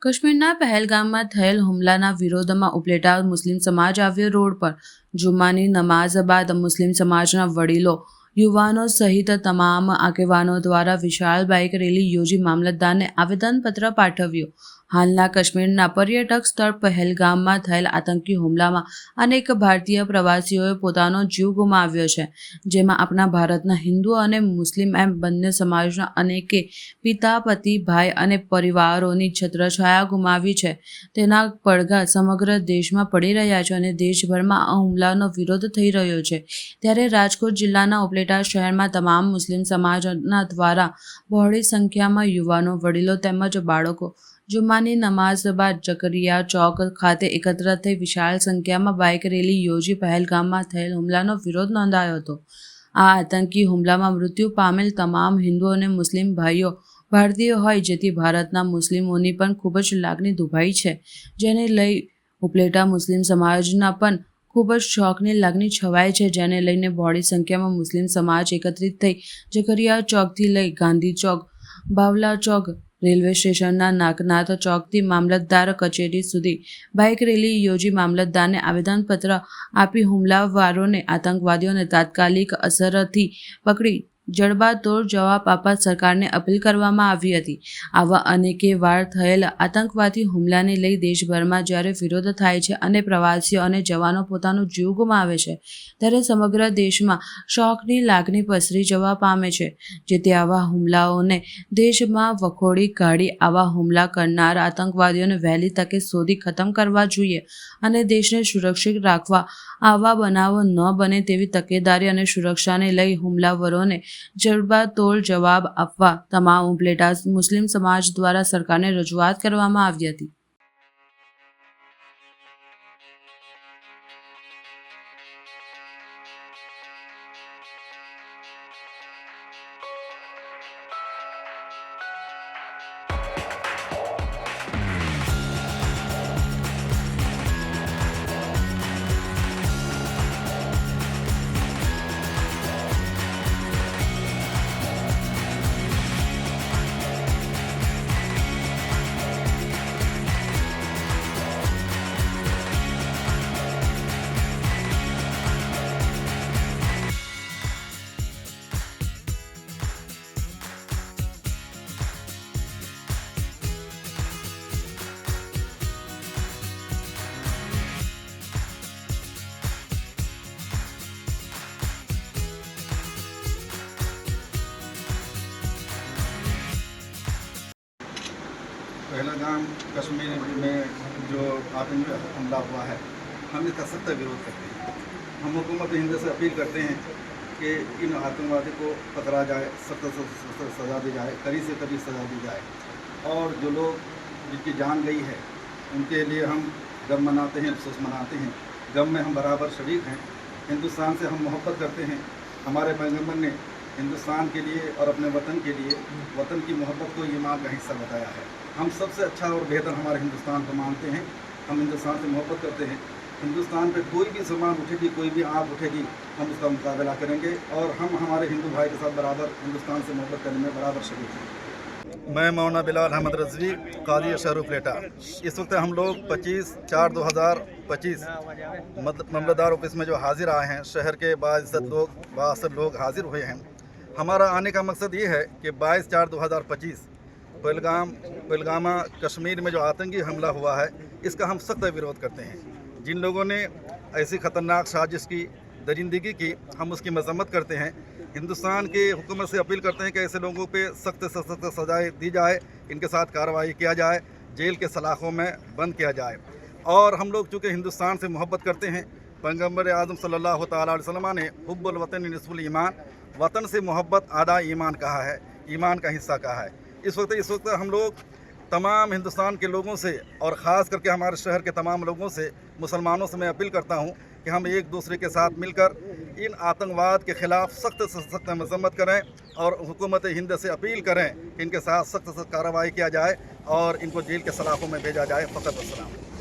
કાશ્મીરના પહેલગામમાં થયેલ હુમલાના વિરોધમાં ઉપલેટા મુસ્લિમ સમાજ આવ્યો રોડ પર। જુમ્માની નમાઝ બાદ મુસ્લિમ સમાજના વડીલો, યુવાનો સહિત તમામ આગેવાનો દ્વારા વિશાળ બાઇક રેલી યોજી મામલતદારને આવેદનપત્ર પાઠવ્યું। હાલના કાશ્મીરના પર્યટક સ્થળ પહેલગામમાં થયેલ આતંકી હુમલામાં અનેક ભારતીય પ્રવાસીઓએ પોતાનો જીવ ગુમાવ્યો છે, જેમાં આપણા ભારતના હિન્દુ અને મુસ્લિમ એમ બંને સમાજના અનેકે પિતા, પતિ, ભાઈ અને પરિવારોની છત્રછાયા ગુમાવી છે। તેના પડઘા સમગ્ર દેશમાં પડી રહ્યા છે અને દેશભરમાં આ હુમલાનો વિરોધ થઈ રહ્યો છે। ત્યારે રાજકોટ જિલ્લાના ઉપલેટા શહેરમાં તમામ મુસ્લિમ સમાજના દ્વારા બહોળી સંખ્યામાં યુવાનો, વડીલો તેમજ બાળકો જુમ્માની નમાઝ બાદ જકરિયા ચોક ખાતે એકત્ર થઈ વિશાળ સંખ્યામાં બાઇક રેલી યોજી પહેલગામમાં થયેલ હુમલાનો વિરોધ નોંધાવ્યો હતો। આ આતંકી હુમલામાં મૃત્યુ પામેલ તમામ હિન્દુ અને મુસ્લિમ ભાઈઓ ભારતીય હોય, જેથી ભારતના મુસ્લિમોની પણ ખૂબ જ લાગણી દુભાઈ છે, જેને લઈ ઉપલેટા મુસ્લિમ સમાજના પણ ખૂબ જ શોકની લાગણી છવાઈ છે, જેને લઈને બહોળી સંખ્યામાં મુસ્લિમ સમાજ એકત્રિત થઈ જકરિયા ચોકથી લઈ ગાંધી ચોક, બાવલા ચોક, રેલવે સ્ટેશનના નાગનાથ ચોકથી મામલતદાર કચેરી સુધી બાઇક રેલી યોજી મામલતદારને આવેદનપત્ર આપી હુમલાવારોને, આતંકવાદીઓને તાત્કાલિક અસરથી પકડી જડબાતોડ જવાબ આપવા સરકારને અપીલ કરવામાં આવી હતી। આવા અનેકે વાર થયેલ આતંકવાદી હુમલાને લઈ દેશભરમાં જ્યારે વિરોધ થાય છે અને પ્રવાસીઓ અને જવાનો પોતાનો જીવ ગુમાવે છે, ત્યારે સમગ્ર દેશમાં શોકની લાગણી પસરી જવા પામે છે, જેથી આવા હુમલાઓને દેશમાં વખોડી કાઢી આવા હુમલા કરનાર આતંકવાદીઓને વહેલી તકે શોધી ખતમ કરવા જોઈએ અને દેશને સુરક્ષિત રાખવા આવા બનાવો ન બને તેવી તકેદારી અને સુરક્ષાને લઈ હુમલાવરોને જડબાતોડ જવાબ આપવા તમામ ઉપલેટા મુસ્લિમ સમાજ દ્વારા સરકારને રજૂઆત કરવામાં આવી હતી। पहलगाम कश्मीर में जो आतंकी हमला हुआ है, हम इसका सख्त विरोध करते हैं। हम हुकूमत हिंद से अपील करते हैं कि इन आतंकवादी को पकड़ा जाए, सख्त से सख्त सज़ा दी जाए, कड़ी से कड़ी सज़ा दी जाए। और जो लोग जिनकी जान गई है उनके लिए हम गम मनाते हैं, अफसोस मनाते हैं। गम में हम बराबर शरीक हैं। हिंदुस्तान से हम मोहब्बत करते हैं। हमारे पैगम्बर ने हिंदुस्तान के लिए और अपने वतन के लिए वतन की मोहब्बत को ईमान का हिस्सा बताया है। हम सबसे अच्छा और बेहतर हमारे हिंदुस्तान को मानते हैं। हम हिंदुस्तान से मोहब्बत करते हैं। हिंदुस्तान पे कोई भी समान उठेगी, कोई भी आग उठेगी, हम उसका मुकाबला करेंगे और हम हमारे हिंदू भाई के साथ बराबर हिंदुस्तान से मोहब्बत करने में बराबर शरीक हैं। मैं मौलाना बिलाल अहमद रज़वी, काजी शहर उपलेटा। इस वक्त हम लोग 25/4/2025 मामलतदार ऑफिस में जो हाजिर आए हैं, शहर के बाइज़्ज़त लोग हाजिर हुए हैं। हमारा आने का मकसद ये है कि 22/4/2025 पहलगामा कश्मीर में जो आतंकी हमला हुआ है, इसका हम सख्त विरोध करते हैं। जिन लोगों ने ऐसी ख़तरनाक साजिश की, दरिंदगी की, हम उसकी मजम्मत करते हैं। हिंदुस्तान की हुकूमत से अपील करते हैं कि ऐसे लोगों पे सख्त से सख्त सजाएँ दी जाए, इनके साथ कार्रवाई किया जाए, जेल के सलाखों में बंद किया जाए। और हम लोग चूँकि हिंदुस्तान से मोहब्बत करते हैं, पैगम्बर आज़म सल्लल्लाहु तआला अलैहि वसल्लम ने हुब्बुल वतन निस्फुल ईमान, वतन से मोहब्बत आधा ईमान कहा है, ईमान का हिस्सा कहा है। इस वक्त हम लोग तमाम हिंदुस्तान के लोगों से और ख़ास करके हमारे शहर के तमाम लोगों से, मुसलमानों से मैं अपील करता हूँ कि हम एक दूसरे के साथ मिलकर इन आतंकवाद के ख़िलाफ़ सख्त से सख्त मजम्मत करें और हुकूमत हिंद से अपील करें कि इनके साथ सख्त से कार्रवाई किया जाए और इनको जेल के सलाखों में भेजा जाए। फ़कत अस्सलाम।